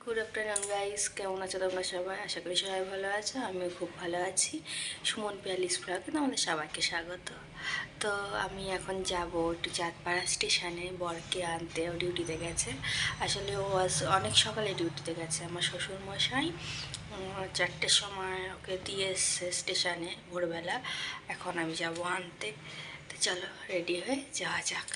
Good afternoon guys, কেমন আছো তোমরা সবাই? আশা করি সবাই ভালো আছো। আমিও খুব ভালো আছি। সুমন পিয়ালিস ব্লগে আমাদের সবাইকে স্বাগত। তো আমি এখন যাব একটু চাঁদপাড়া স্টেশনে, বরকে আনতে। ও ডিউটিতে গেছে। আসলে ও আজ অনেক সকালে ডিউটিতে গেছে। আমার শ্বশুরমশাই 4টের সময় ওকে দিয়ে এসছে স্টেশনে ভোরবেলা। এখন আমি যাব আনতে। তো চলো রেডি হয়ে যাওয়া যাক।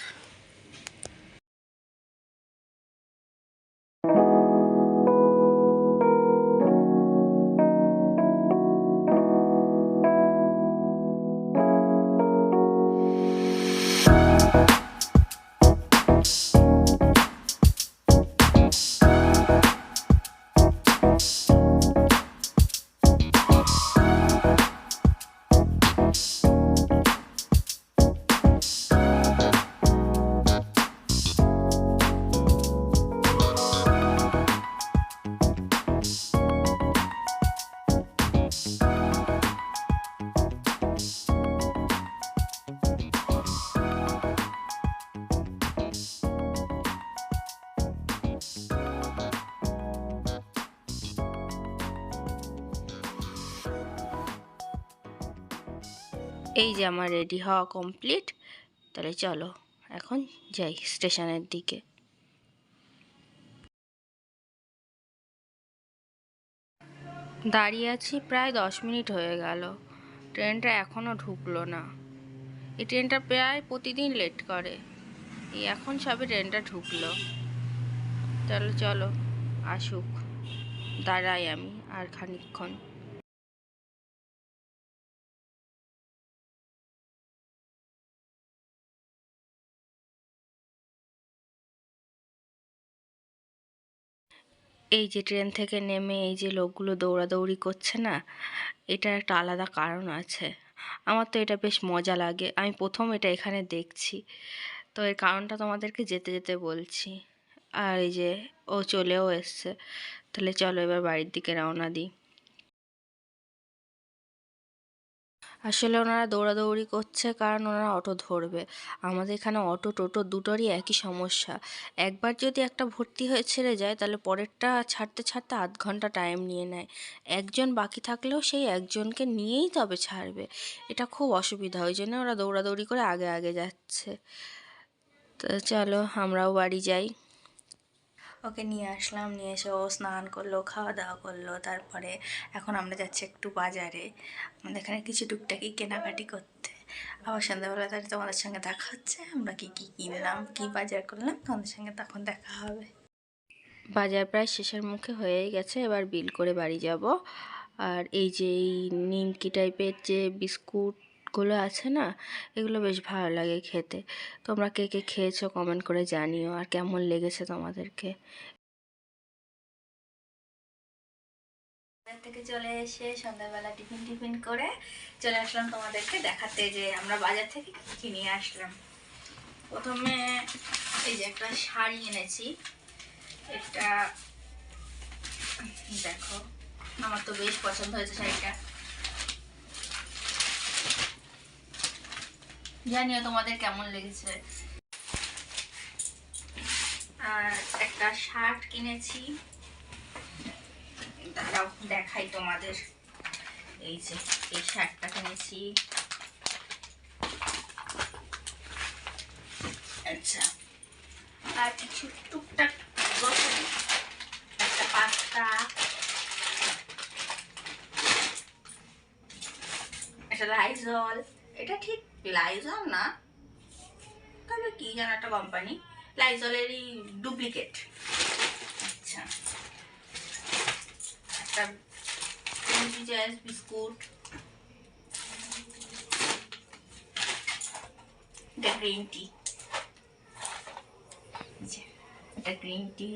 এই যে আমার রেডি হওয়া কমপ্লিট। তাহলে চলো এখন যাই স্টেশনের দিকে। দাঁড়িয়ে আছি প্রায় 10 মিনিট হয়ে গেল, ট্রেনটা এখনও ঢুকলো না। এই ট্রেনটা প্রায় প্রতিদিন লেট করে। এই এখন সবে ট্রেনটা ঢুকলো। চলো চলো আসুক, দাঁড়াই আমি আর খানিকক্ষণ। এই যে ট্রেন থেকে নেমে এই যে লোকগুলো দৌড়াদৌড়ি করছে না, এটার একটা আলাদা কারণ আছে। আমার তো এটা বেশ মজা লাগে। আমি প্রথম এটা এখানে দেখছি, তো এর কারণটা তোমাদেরকে যেতে যেতে বলছি। আর এই যে ও চলেও এসছে। তাহলে চলো এবার বাড়ির দিকে রওনা দিই। আসলে ওনারা দৌড়াদৌড়ি করছে কারণ ওনারা অটো ধরবে। আমাদের এখানে অটো টোটো দুটোরই একই সমস্যা। একবার যদি একটা ভর্তি হয়ে ছেড়ে যায়, তাহলে পরেরটা ছাড়তে ছাড়তে আধ ঘন্টা টাইম নিয়ে নেয়। একজন বাকি থাকলেও সেই একজনকে নিয়েই তবে ছাড়বে। এটা খুব অসুবিধা, ওই জন্য ওরা দৌড়াদৌড়ি করে আগে আগে যাচ্ছে। তো চলো আমরাও বাড়ি যাই। ওকে নিয়ে আসলাম, নিয়ে এসে ও স্নান করলো, খাওয়া দাওয়া করলো। তারপরে এখন আমরা যাচ্ছি একটু বাজারে, আমাদের এখানে কিছু টুকটাকি কেনাকাটি করতে। আবার সন্ধ্যাবেলা তাহলে তোমাদের সঙ্গে দেখা হচ্ছে, আমরা কি কি কিনলাম, কি বাজার করলাম, তোমাদের সঙ্গে তখন দেখা হবে। বাজার প্রায় শেষের মুখে হয়েই গেছে, এবার বিল করে বাড়ি যাব। আর এই যে এই নিমকি টাইপের যে বিস্কুটগুলো আছে না, এগুলো বেশ ভালো লাগে খেতে। তোমরা কে কে খেয়েছো কমেন্ট করে জানিও, আর কেমন লেগেছে তোমাদেরকে। বাজার থেকে চলে এসে সন্ধ্যাবেলা টিফিন টিফিন করে চলে আসলাম তোমাদেরকে দেখাতে যে আমরা বাজার থেকে কি কি নিয়ে আসলাম। প্রথমে এই যে একটা শাড়ি এনেছি। এটা দেখো, আমার তো বেশ পছন্দ হয়েছে শাড়িটা। জানিও তোমাদের কেমন লেগেছে। আর একটা শার্ট কিনেছি, দাঁড়াও দেখাই তোমাদের। এই যে এই শার্টটা কিনেছি। আচ্ছা, আর কিছু টুকটাক গ্রসারি, একটা পাস্তা, একটা লাইজল। এটা ঠিক লাইজল না, তবে কি যেন একটা কোম্পানি, লাইজলেরই ডুপ্লিকেট। আচ্ছা, একটা বিস্কুট, এটা গ্রিন টি, এটা গ্রিন টি।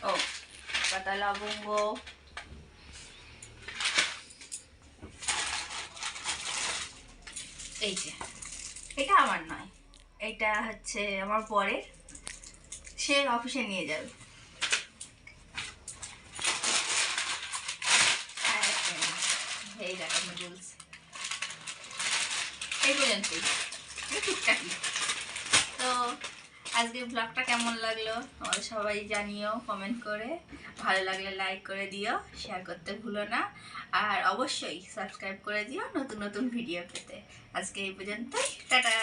ও পাতা লবঙ্গ, এই যে এটা আমার নয়, এটা হচ্ছে আমার বরের, সে অফিসে নিয়ে যাবে। এই দেখো নুডলস, এই পর্যন্তই, টুকটাকি। তো আজকের ব্লগটা কেমন লাগলো আমাদের সবাই জানিও কমেন্ট করে, ভালো লাগলে লাইক করে দিও, শেয়ার করতে ভুলো না, আর অবশ্যই সাবস্ক্রাইব করে দিও নতুন নতুন ভিডিও পেতে। আজকে এই পর্যন্তই, টাটা।